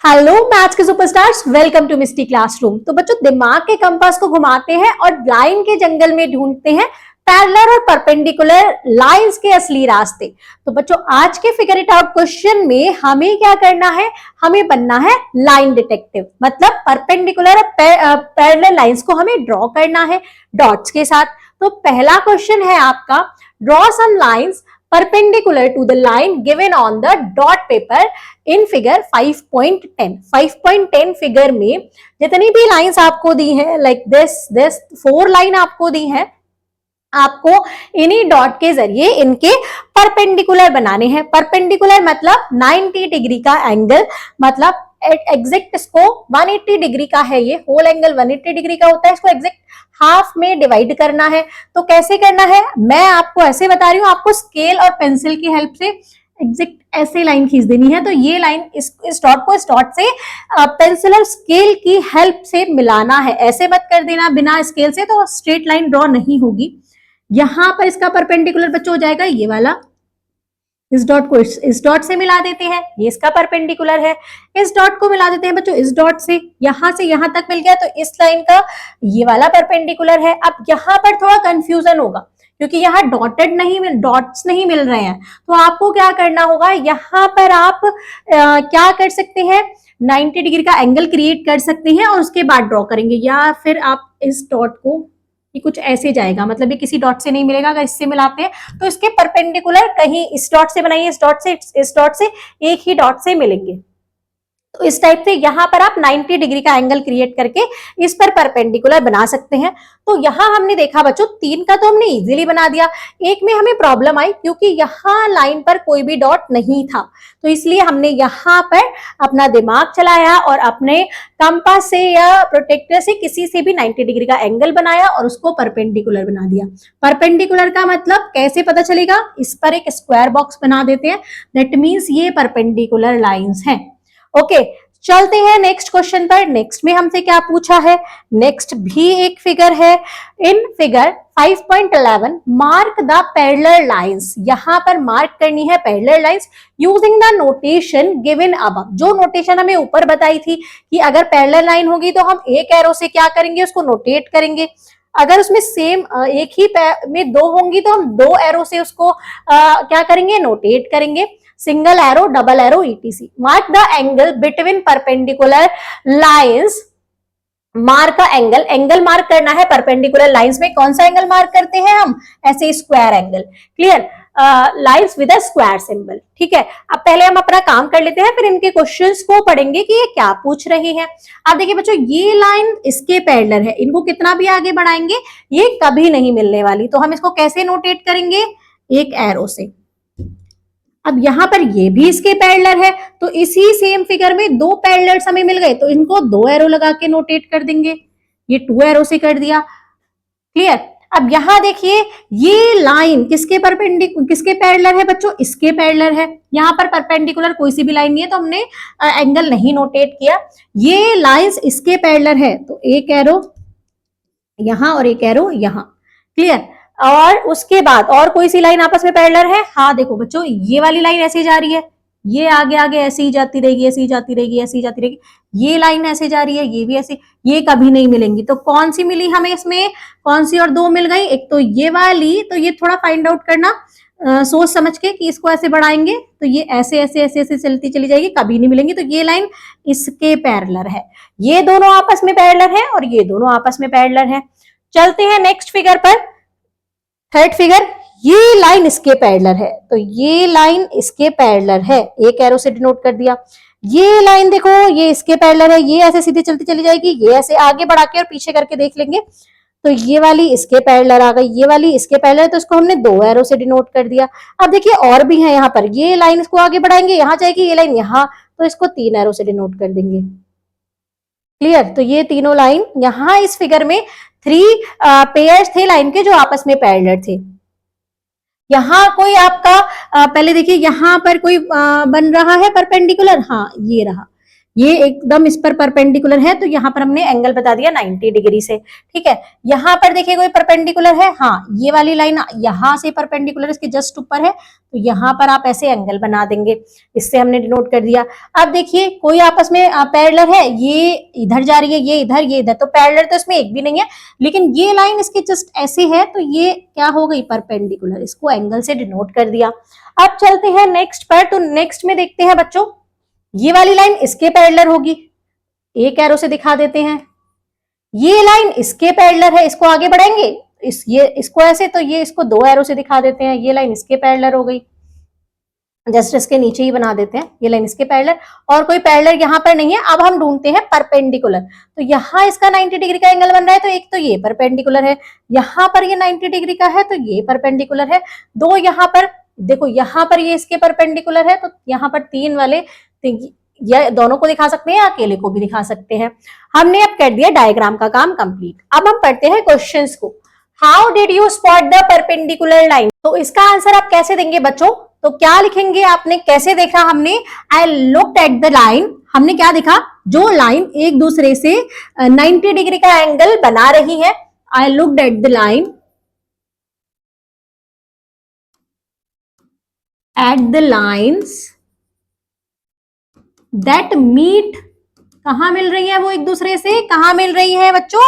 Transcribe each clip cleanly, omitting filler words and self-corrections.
Hello maths के superstars, welcome to Misty classroom. तो बच्चों, दिमाग के कंपास को घुमाते हैं और लाइन के जंगल में ढूंढते हैं पैरेलल और परपेंडिकुलर लाइंस के असली रास्ते। तो बच्चों, आज के फिगर इट आउट क्वेश्चन में हमें क्या करना है? हमें बनना है लाइन डिटेक्टिव, मतलब परपेंडिकुलर और पैरेलल लाइंस को हमें ड्रॉ करना है डॉट्स के साथ। तो पहला क्वेश्चन है आपका, draw some lines perpendicular to the line given on the dot paper in figure 5.10। 5.10 figure में जितनी भी लाइंस आपको दी हैं, लाइक दिस 4 लाइन आपको दी हैं, आपको इन्हीं डॉट के जरिए इनके परपेंडिकुलर बनाने हैं। परपेंडिकुलर मतलब 90 डिग्री का एंगल, मतलब एग्जैक्ट इसको 180 डिग्री का है, ये होल एंगल 180 डिग्री का होता है, इसको एग्जैक्ट हाफ में डिवाइड करना है। तो कैसे करना है, मैं आपको ऐसे बता रही हूं, आपको स्केल और पेंसिल की हेल्प से एग्जैक्ट ऐसे लाइन खींच देनी है। तो ये लाइन इस डॉट को इस डॉट से पेंसिल और स्केल की हेल्प से मिलाना है। ऐसे मत कर देना बिना स्केल से, तो स्ट्रेट लाइन ड्रॉ नहीं होगी। यहां पर इसका परपेंडिकुलर बच्चों हो जाएगा ये वाला, इस डॉट को इस डॉट से मिला देते हैं, ये इसका परपेंडिकुलर है। इस डॉट को मिला देते हैं बच्चों इस डॉट से, यहां से यहां तक मिल गया, तो इस लाइन का ये वाला परपेंडिकुलर है। अब यहां पर थोड़ा कंफ्यूजन होगा क्योंकि यहाँ डॉट्स नहीं मिल रहे हैं, तो आपको क्या करना होगा, यहाँ पर आप क्या कर सकते हैं, 90 डिग्री का एंगल क्रिएट कर सकते हैं और उसके बाद ड्रॉ करेंगे। या फिर आप इस डॉट को, ये कुछ ऐसे जाएगा, मतलब ये किसी डॉट से नहीं मिलेगा। अगर इससे मिलाते हैं तो इसके परपेंडिकुलर कहीं इस डॉट से बनाइए, इस डॉट से एक ही डॉट से मिलेंगे। तो इस टाइप से यहां पर आप 90 डिग्री का एंगल क्रिएट करके इस पर परपेंडिकुलर बना सकते हैं। तो यहां हमने देखा बच्चों, 3 का तो हमने इजीली बना दिया। एक में हमें प्रॉब्लम आई क्योंकि यहां लाइन पर कोई भी डॉट नहीं था, तो इसलिए हमने यहां पर अपना दिमाग चलाया और अपने कंपास से या प्रोटेक्टर से किसी से भी 90 डिग्री का एंगल बनाया और उसको परपेंडिकुलर बना दिया। परपेंडिकुलर का मतलब कैसे पता चलेगा, इस पर एक स्क्वायर बॉक्स बना देते हैं, दैट मीन्स ये परपेंडिकुलर लाइंस हैं। ओके, चलते हैं नेक्स्ट क्वेश्चन पर। नेक्स्ट में हमसे क्या पूछा है, नेक्स्ट भी एक फिगर है। In figure 5.11 mark the parallel lines, यहां पर मार्क करनी है parallel lines using the notation given above. जो नोटेशन हमें ऊपर बताई थी कि अगर पैरेलल लाइन होगी तो हम एक एरो से क्या करेंगे, उसको नोटेट करेंगे। अगर उसमें सेम एक ही में 2 होंगी तो हम 2 एरो से उसको क्या करेंगे, नोटेट करेंगे। Single arrow, double arrow, ETC। Mark the angle between perpendicular lines, mark का एंगल मार्क करना है परपेंडिकुलर लाइंस में। कौन सा एंगल मार्क करते हैं हम, ऐसे square angle. Clear, lines with a square symbol. ठीक है, अब पहले हम अपना काम कर लेते हैं, फिर इनके क्वेश्चंस को पढ़ेंगे कि ये क्या पूछ रहे हैं। अब देखिए बच्चों, ये लाइन इसके पैरेलल है, इनको कितना भी आगे बढ़ाएंगे ये कभी नहीं मिलने वाली, तो हम इसको कैसे नोटेट करेंगे, एक एरो से। अब यहां पर ये भी इसके पैरेलल है, तो इसी सेम फिगर में 2 पैरेलल्स हमें मिल गए, तो इनको 2 एरो लगा के नोटेट कर देंगे। ये 2 एरो से कर दिया। क्लियर, अब यहां देखिए ये लाइन किसके पैरेलल है बच्चों, इसके पैरेलल है। यहां पर परपेंडिकुलर कोई सी भी लाइन नहीं है, तो हमने एंगल नहीं नोटेट किया। ये लाइंस इसके पैरेलल है, तो एक एरो यहां और एक एरो यहां। क्लियर, और उसके बाद और कोई सी लाइन आपस में पैरेलल है, हाँ देखो बच्चों, ये वाली लाइन ऐसे जा रही है, ये आगे आगे ऐसे ही जाती रहेगी, ऐसे ही जाती रहेगी, ऐसे ही जाती रहेगी। ये लाइन ऐसे जा रही है, ये भी ऐसे, ये कभी नहीं मिलेंगी। तो कौन सी मिली हमें इसमें, कौन सी और 2 मिल गई, एक तो ये वाली। तो ये थोड़ा फाइंड आउट करना सोच समझ के कि इसको ऐसे बढ़ाएंगे तो ये ऐसे ऐसे ऐसे ऐसे चलती चली जाएगी, कभी नहीं मिलेंगी। तो ये लाइन इसके पैरेलल है, ये दोनों आपस में पैरेलल है और ये दोनों आपस में पैरेलल है। चलते हैं नेक्स्ट फिगर पर, थर्ड फिगर। ये लाइन इसके पैरेलल है, तो ये लाइन इसके पैरेलल है, एक एरो से डिनोट कर दिया। ये लाइन देखो, ये इसके पैरेलल है, ये ऐसे सीधे चलती चली जाएगी, ये ऐसे आगे बढ़ा के और पीछे करके देख लेंगे, तो ये वाली इसके पैरेलल आ गई, ये वाली इसके पैरेलल है, तो इसको हमने 2 एरो से डिनोट कर दिया। अब देखिए और भी है यहाँ पर, ये लाइन इसको आगे बढ़ाएंगे, यहाँ जाएगी ये लाइन यहाँ, तो इसको 3 एरो से डिनोट कर देंगे। क्लियर, तो ये तीनों लाइन यहाँ इस फिगर में 3 पेयर्स थे लाइन के जो आपस में पैरेलल थे। यहाँ कोई आपका पहले देखिए यहाँ पर कोई बन रहा है परपेंडिकुलर, हाँ ये रहा, ये एकदम इस पर परपेंडिकुलर है, तो यहाँ पर हमने एंगल बता दिया 90 डिग्री से। ठीक है, यहाँ पर देखिए कोई परपेंडिकुलर है, हाँ ये वाली लाइन यहाँ से परपेंडिकुलर इसके जस्ट ऊपर है, तो यहाँ पर आप ऐसे एंगल बना देंगे, इससे हमने डिनोट कर दिया। अब देखिए कोई आपस में पैरेलल है, ये इधर जा रही है, ये इधर, तो पैरेलल तो इसमें एक भी नहीं है, लेकिन ये लाइन इसके जस्ट ऐसे है, तो ये क्या हो गई, परपेंडिकुलर, इसको एंगल से डिनोट कर दिया। अब चलते हैं नेक्स्ट पर, तो नेक्स्ट में देखते हैं बच्चों, ये वाली लाइन इसके पैरेलल होगी, एक एरो से दिखा देते हैं, ये लाइन इसके पैरेलल है, इसको आगे बढ़ाएंगे, ये इसको ऐसे, तो ये इसको 2 एरो से दिखा देते हैं, ये लाइन इसके पैरेलल हो गई, जस्ट इसके नीचे ही बना देते हैं, ये लाइन इसके पैरेलल, और कोई पैरेलल यहाँ पर नहीं है। अब हम ढूंढते हैं परपेंडिकुलर, तो यहाँ इसका 90 डिग्री का एंगल बन रहा है, तो एक तो ये परपेंडिकुलर है, यहाँ पर ये 90 डिग्री का है, तो ये परपेंडिकुलर है, दो यहाँ पर देखो, यहाँ पर ये इसके परपेंडिकुलर है, तो यहाँ पर 3 वाले, या दोनों को दिखा सकते हैं या अकेले को भी दिखा सकते हैं। हमने अब कर दिया डायग्राम का काम कंप्लीट। अब हम पढ़ते हैं क्वेश्चंस को। How did you spot the perpendicular line, तो इसका आंसर आप कैसे देंगे बच्चों, तो क्या लिखेंगे, आपने कैसे देखा, हमने आई लुक्ड एट द लाइन, हमने क्या देखा, जो लाइन एक दूसरे से 90 डिग्री का एंगल बना रही है, I looked at the line at the lines that meet, कहां मिल रही है वो एक दूसरे से, कहां मिल रही है बच्चों,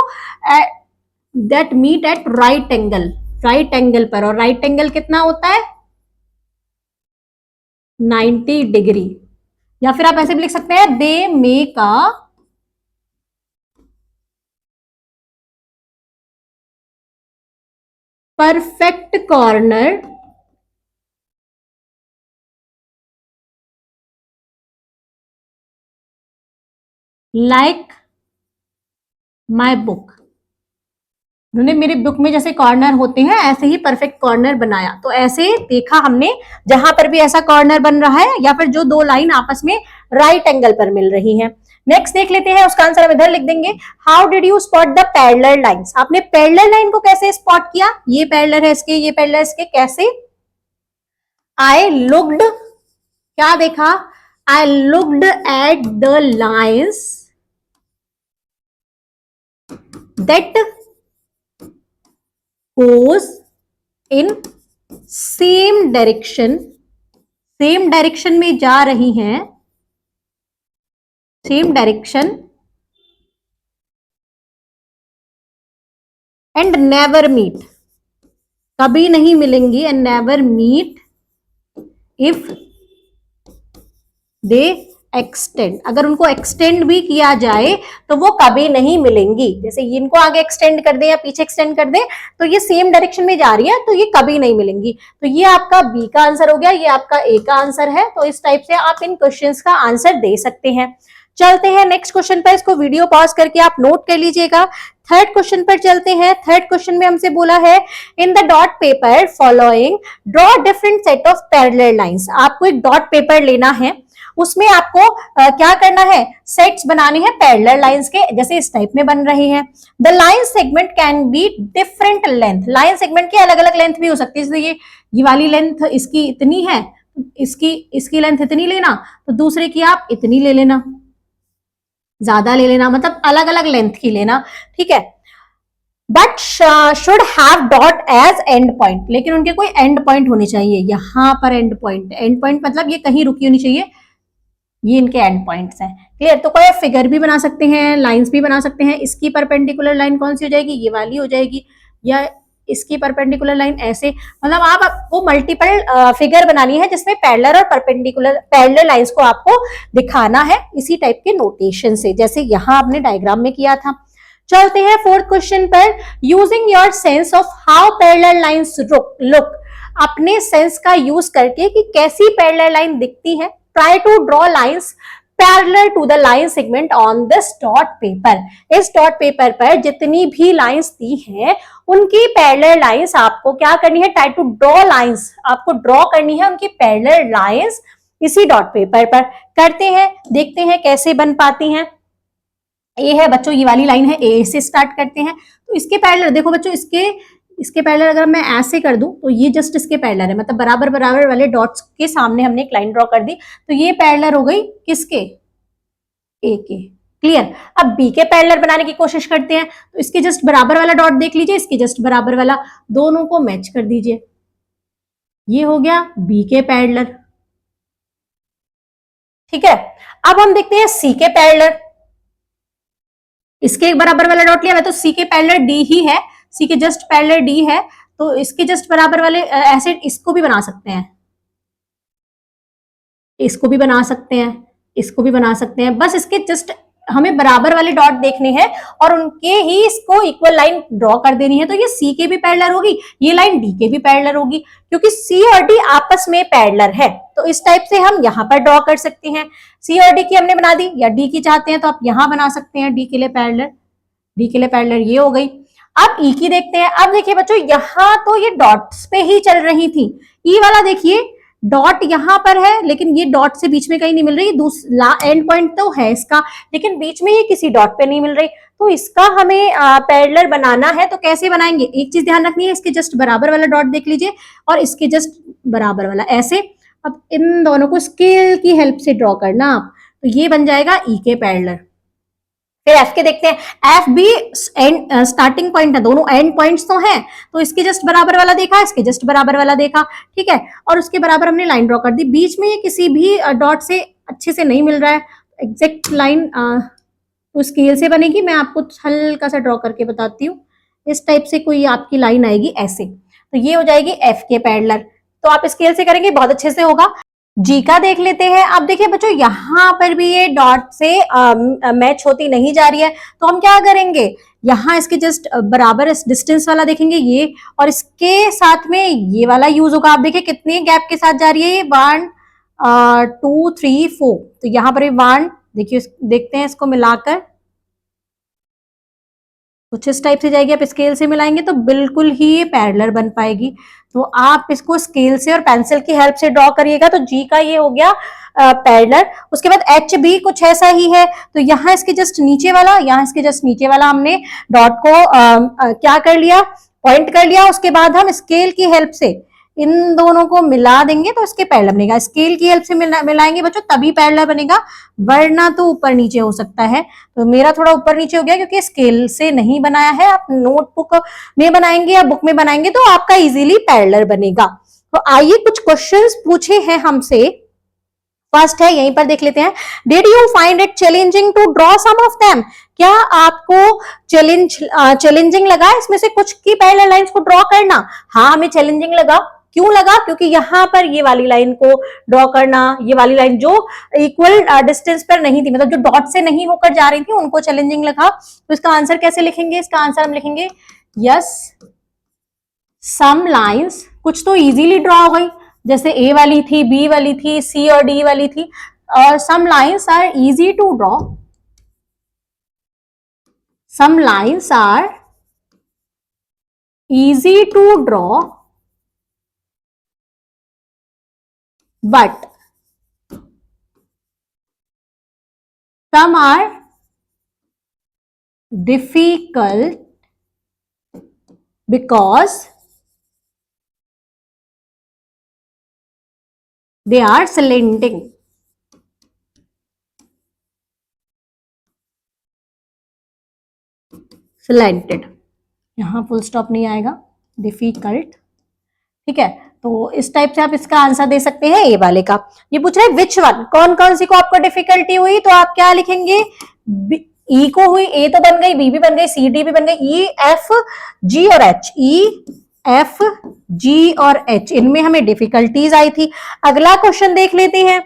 that meet at right angle, right angle पर, और राइट एंगल कितना होता है 90 डिग्री, या फिर आप ऐसे भी लिख सकते हैं, they make a perfect corner like my book, उन्होंने मेरी बुक में जैसे कॉर्नर होते हैं ऐसे ही परफेक्ट कॉर्नर बनाया, तो ऐसे देखा हमने, जहां पर भी ऐसा कॉर्नर बन रहा है, या फिर जो 2 लाइन आपस में राइट एंगल पर मिल रही हैं। नेक्स्ट देख लेते हैं, उसका आंसर हम इधर लिख देंगे, how did you spot the parallel lines, आपने पैरेलल लाइन को कैसे स्पॉट किया, ये पैरेलल है इसके, ये पैरेलल है इसके, कैसे, आई लुक्ड, क्या देखा, I looked at the lines that goes in same direction, same direction में जा रही हैं, same direction, and never meet, कभी नहीं मिलेंगी, and never meet if they extend, अगर उनको एक्सटेंड भी किया जाए तो वो कभी नहीं मिलेंगी, जैसे इनको आगे एक्सटेंड कर दे या पीछे एक्सटेंड कर दे, तो ये सेम डायरेक्शन में जा रही है, तो ये कभी नहीं मिलेंगी। तो ये आपका बी का आंसर हो गया, ये आपका ए का आंसर है। तो इस टाइप से आप इन क्वेश्चंस का आंसर दे सकते हैं। चलते हैं नेक्स्ट क्वेश्चन पर, इसको वीडियो पॉज करके आप नोट कर लीजिएगा। थर्ड क्वेश्चन पर चलते हैं। थर्ड क्वेश्चन में हमसे बोला है, in the dot paper following draw different set of parallel lines, आपको एक डॉट पेपर लेना है, उसमें आपको क्या करना है, सेट्स बनाने हैं पैरेलल लाइंस के, जैसे इस टाइप में बन रहे हैं। The line segment can be different length, line segment की अलग अलग लेंथ भी हो सकती है, जैसे ये वाली लेंथ इसकी इतनी है, इसकी लेंथ इतनी लेना, तो दूसरे की आप इतनी ले लेना, ज्यादा ले लेना, मतलब अलग अलग लेंथ की लेना, ठीक है। But should have dot edge and point, लेकिन उनके कोई एंड पॉइंट होने चाहिए, यहां पर एंड पॉइंट मतलब ये कहीं रुकी होनी चाहिए, ये इनके एंड पॉइंट्स हैं। क्लियर, तो कोई फिगर भी बना सकते हैं, लाइंस भी बना सकते हैं। इसकी परपेंडिकुलर लाइन कौन सी हो जाएगी, ये वाली हो जाएगी, या इसकी परपेंडिकुलर लाइन ऐसे, मतलब आपको मल्टीपल फिगर बनानी है जिसमें पैरेलल और परपेंडिकुलर पैरेलल लाइंस को आपको दिखाना है इसी टाइप के नोटेशन से, जैसे यहां आपने डायग्राम में किया था। चलते हैं फोर्थ क्वेश्चन पर। Using your sense of how parallel lines look, अपने सेंस का यूज करके कि कैसी पैरेलल लाइन दिखती है, try to draw lines parallel to the line segment on this dot paper, इस डॉट पेपर पर जितनी भी लाइंस दी हैं उनकी पैरेलल लाइंस आपको क्या करनी है, try to draw lines, आपको ड्रॉ करनी है उनकी पैरेलल लाइंस इसी डॉट पेपर पर। करते हैं, देखते हैं कैसे बन पाती हैं। ये है बच्चों, ये वाली लाइन है, ए से स्टार्ट करते हैं, तो इसके पैरेलल देखो बच्चों, इसके पैरेलल अगर मैं ऐसे कर दूं तो ये जस्ट इसके पैरेलल है, मतलब बराबर बराबर वाले डॉट्स के सामने हमने एक लाइन ड्रॉ कर दी, तो ये पैरेलल हो गई किसके, ए के। क्लियर। अब बी के पैरेलल बनाने की कोशिश करते हैं, तो इसके जस्ट बराबर वाला डॉट देख लीजिए, इसके जस्ट बराबर वाला, दोनों को मैच कर दीजिए। ये हो गया बी के पैरेलल। ठीक है, अब हम देखते हैं सी के पैरेलल। इसके एक बराबर वाला डॉट लिया, मैं तो सी के पैरेलल डी ही है, सी के जस्ट पैरेलल डी है, तो इसके जस्ट बराबर वाले ऐसे इसको भी बना सकते हैं, इसको भी बना सकते हैं, इसको भी बना सकते हैं। बस इसके जस्ट हमें बराबर वाले डॉट देखने हैं और उनके ही इसको इक्वल लाइन ड्रॉ कर देनी है। तो ये सी के भी पैरेलल होगी, ये लाइन डी के भी पैरेलल होगी, क्योंकि सी और डी आपस में पैरेलल है। तो इस टाइप से हम यहाँ पर ड्रॉ कर सकते हैं। सी और डी की हमने बना दी, या डी की चाहते हैं तो आप यहां बना सकते हैं, डी के लिए पैरेलल, डी के लिए पैरेलल ये हो गई। अब ई की देखते हैं। अब देखिए बच्चों, यहां तो ये डॉट्स पे ही चल रही थी, ई वाला देखिए डॉट यहां पर है, लेकिन ये डॉट से बीच में कहीं नहीं मिल रही, दूसरा एंड पॉइंट तो है इसका, लेकिन बीच में ये किसी डॉट पे नहीं मिल रही। तो इसका हमें पैरेलल बनाना है, तो कैसे बनाएंगे? एक चीज ध्यान रखनी है, इसके जस्ट बराबर वाला डॉट देख लीजिए और इसके जस्ट बराबर वाला ऐसे। अब इन दोनों को स्केल की हेल्प से ड्रॉ करना आप, तो ये बन जाएगा ई के पैरेलल। फिर एफ के देखते हैं। एफ भी स्टार्टिंग पॉइंट है, दोनों एंड पॉइंट्स तो हैं, तो इसके जस्ट बराबर वाला देखा, इसके जस्ट बराबर वाला देखा, ठीक है, और उसके बराबर हमने लाइन ड्रॉ कर दी। बीच में ये किसी भी डॉट से अच्छे से नहीं मिल रहा है, एग्जैक्ट लाइन तो स्केल से बनेगी। मैं आपको हल्का सा ड्रॉ करके बताती हूँ, इस टाइप से कोई आपकी लाइन आएगी ऐसे, तो ये हो जाएगी एफ के पैरेलल। तो आप स्केल से करेंगे बहुत अच्छे से होगा। जी का देख लेते हैं। अब देखिए बच्चों, यहां पर भी ये डॉट से मैच होती नहीं जा रही है, तो हम क्या करेंगे, यहां इसके जस्ट बराबर डिस्टेंस वाला देखेंगे ये, और इसके साथ में ये वाला यूज होगा। आप देखिए कितने गैप के साथ जा रही है ये, 1 2 3 4, तो यहाँ पर 1, देखिए देखते हैं इसको मिलाकर, कुछ इस टाइप से जाएगी। आप स्केल से मिलाएंगे तो बिल्कुल ही ये पैरेलल बन पाएगी। तो आप इसको स्केल से और पेंसिल की हेल्प से ड्रॉ करिएगा। तो जी का ये हो गया पैरेलल। उसके बाद एच भी कुछ ऐसा ही है, तो यहाँ इसके जस्ट नीचे वाला, यहाँ इसके जस्ट नीचे वाला हमने डॉट को क्या कर लिया, पॉइंट कर लिया। उसके बाद हम स्केल की हेल्प से इन दोनों को मिला देंगे तो इसके पैरेलल बनेगा। स्केल की हेल्प से मिलाएंगे बच्चों तभी पैरेलल बनेगा, वरना तो ऊपर नीचे हो सकता है। तो मेरा थोड़ा ऊपर नीचे हो गया क्योंकि स्केल से नहीं बनाया है। आप नोटबुक में बनाएंगे या बुक में बनाएंगे तो आपका इजीली पैरेलल बनेगा। तो आइए कुछ क्वेश्चंस पूछे हैं हमसे। फर्स्ट है, यहीं पर देख लेते हैं। Did you find it challenging to draw some of them? क्या आपको चैलेंजिंग लगा इसमें से कुछ की पैरेलल लाइंस को ड्रॉ करना? हाँ, हमें चैलेंजिंग लगा। क्यों लगा? क्योंकि यहां पर ये वाली लाइन को ड्रॉ करना, ये वाली लाइन जो इक्वल डिस्टेंस पर नहीं थी, मतलब जो डॉट से नहीं होकर जा रही थी, उनको चैलेंजिंग लगा। तो इसका आंसर कैसे लिखेंगे? इसका आंसर हम लिखेंगे यस सम लाइंस, कुछ तो इजीली ड्रॉ हो गई, जैसे ए वाली थी, बी वाली थी, सी और डी वाली थी, और some lines are easy to draw, some lines are easy to draw but some are difficult because they are slanting. Slanted, यहां फुल स्टॉप नहीं आएगा, डिफिकल्ट, ठीक है। तो इस टाइप से आप इसका आंसर दे सकते हैं ए वाले का। ये पूछ रहे हैं विच वन, कौन कौन सी को आपको डिफिकल्टी हुई, तो आप क्या लिखेंगे, ई को हुई, ए तो बन गई, बी भी बन गई, सी डी भी बन गई, ई एफ जी और एच, ई एफ जी और एच, इनमें हमें डिफिकल्टीज आई थी। अगला क्वेश्चन देख लेते हैं,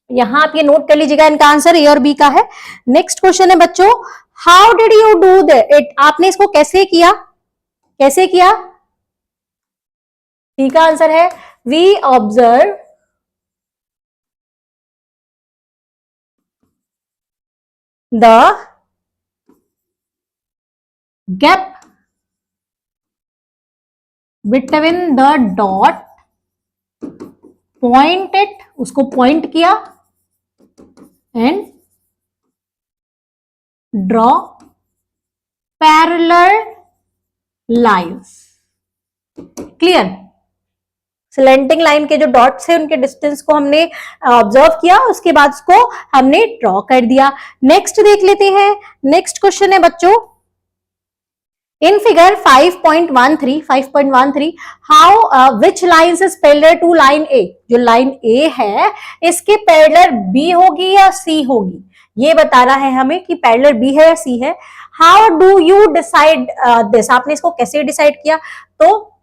यहां आप ये नोट कर लीजिएगा, इनका आंसर ए और बी का है। नेक्स्ट क्वेश्चन है बच्चों, how did you do it? आपने इसको कैसे किया, कैसे किया? सी का आंसर है we observe the gap between the dot, pointed, उसको पॉइंट किया, and draw parallel lines. Clear? Slanting line के जो डॉट्स है उनके डिस्टेंस को हमने ऑब्जर्व किया, उसके बाद उसको हमने ड्रॉ कर दिया। नेक्स्ट देख लेते हैं। नेक्स्ट क्वेश्चन है बच्चों, in figure 5.13 how which lines is parallel to line A. जो लाइन ए है इसके पैरेलल बी होगी या सी होगी, ये बताना है हमें कि पैरेलल बी है या सी है। How do you decide this, आपने इसको कैसे डिसाइड किया? तो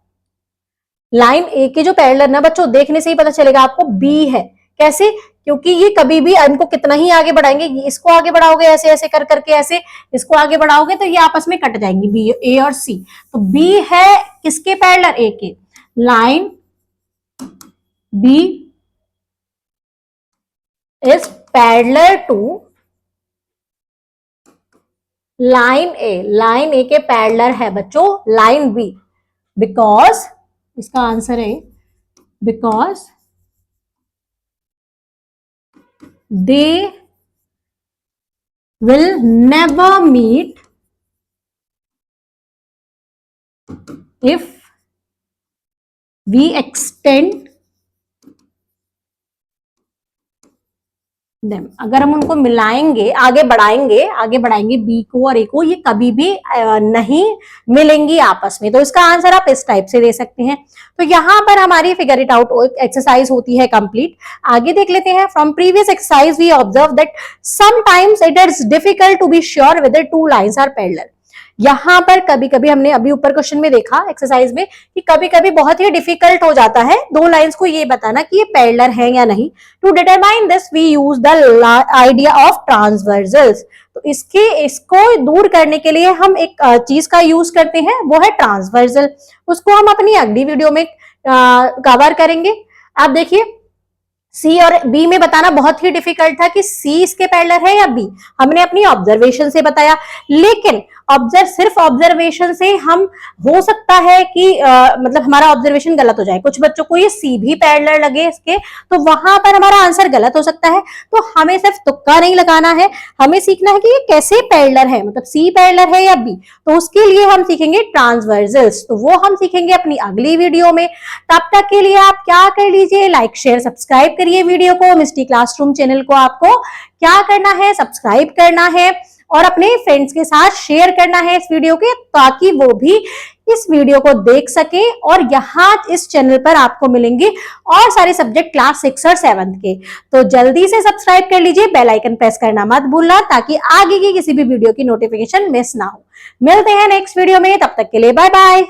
लाइन ए के जो पैरेलल ना बच्चों, देखने से ही पता चलेगा आपको बी है। कैसे? क्योंकि ये कभी भी इनको कितना ही आगे बढ़ाएंगे, इसको आगे बढ़ाओगे ऐसे ऐसे कर करके, ऐसे इसको आगे बढ़ाओगे तो ये आपस में कट जाएंगी, बी ए और सी। तो बी है किसके पैरेलल? ए के। Line B is parallel to line A. Line A के पैरेलल है बच्चों लाइन बी, बिकॉज इसका आंसर है because they will never meet if we extend them। अगर हम उनको मिलाएंगे, आगे बढ़ाएंगे बी को और ए को, ये कभी भी नहीं मिलेंगी आपस में। तो इसका आंसर आप इस टाइप से दे सकते हैं। तो यहां पर हमारी फिगर इट आउट एक्सरसाइज होती है कंप्लीट। आगे देख लेते हैं। From previous exercise we observe that sometimes it is difficult to be sure whether two lines are parallel. यहां पर कभी कभी हमने अभी ऊपर क्वेश्चन में देखा एक्सरसाइज में कि कभी कभी बहुत ही डिफिकल्ट हो जाता है दो लाइंस को ये बताना कि ये पैरेलल है या नहीं। To determine this we use the idea of transversals. तो इसको दूर करने के लिए हम एक चीज का यूज करते हैं, वो है ट्रांसवर्सल। उसको हम अपनी अगली वीडियो में कवर करेंगे। आप देखिए, सी और बी में बताना बहुत ही डिफिकल्ट था कि सी इसके पैरेलल है या बी, हमने अपनी ऑब्जर्वेशन से बताया। लेकिन सिर्फ ऑब्जर्वेशन से हम हो सकता है कि मतलब हमारा ऑब्जर्वेशन गलत हो जाए, कुछ बच्चों को ये सी भी पैरेलल लगे इसके, तो वहां पर हमारा आंसर गलत हो सकता है। तो हमें सिर्फ तुक्का नहीं लगाना है, हमें सीखना है कि ये कैसे पैरेलल है, मतलब सी पैरेलल है या बी। तो उसके लिए हम सीखेंगे ट्रांसवर्सल्स, तो वो हम सीखेंगे अपनी अगली वीडियो में। तब तक के लिए आप क्या कर लीजिए, लाइक शेयर सब्सक्राइब करिए वीडियो को। मिस्टी क्लासरूम चैनल को आपको क्या करना है, सब्सक्राइब करना है और अपने फ्रेंड्स के साथ शेयर करना है इस वीडियो के, ताकि वो भी इस वीडियो को देख सके। और यहाँ इस चैनल पर आपको मिलेंगे और सारे सब्जेक्ट क्लास 6 और 7 के। तो जल्दी से सब्सक्राइब कर लीजिए, बेल आइकन प्रेस करना मत भूलना, ताकि आगे की किसी भी वीडियो की नोटिफिकेशन मिस ना हो। मिलते हैं नेक्स्ट वीडियो में, तब तक के लिए बाय बाय।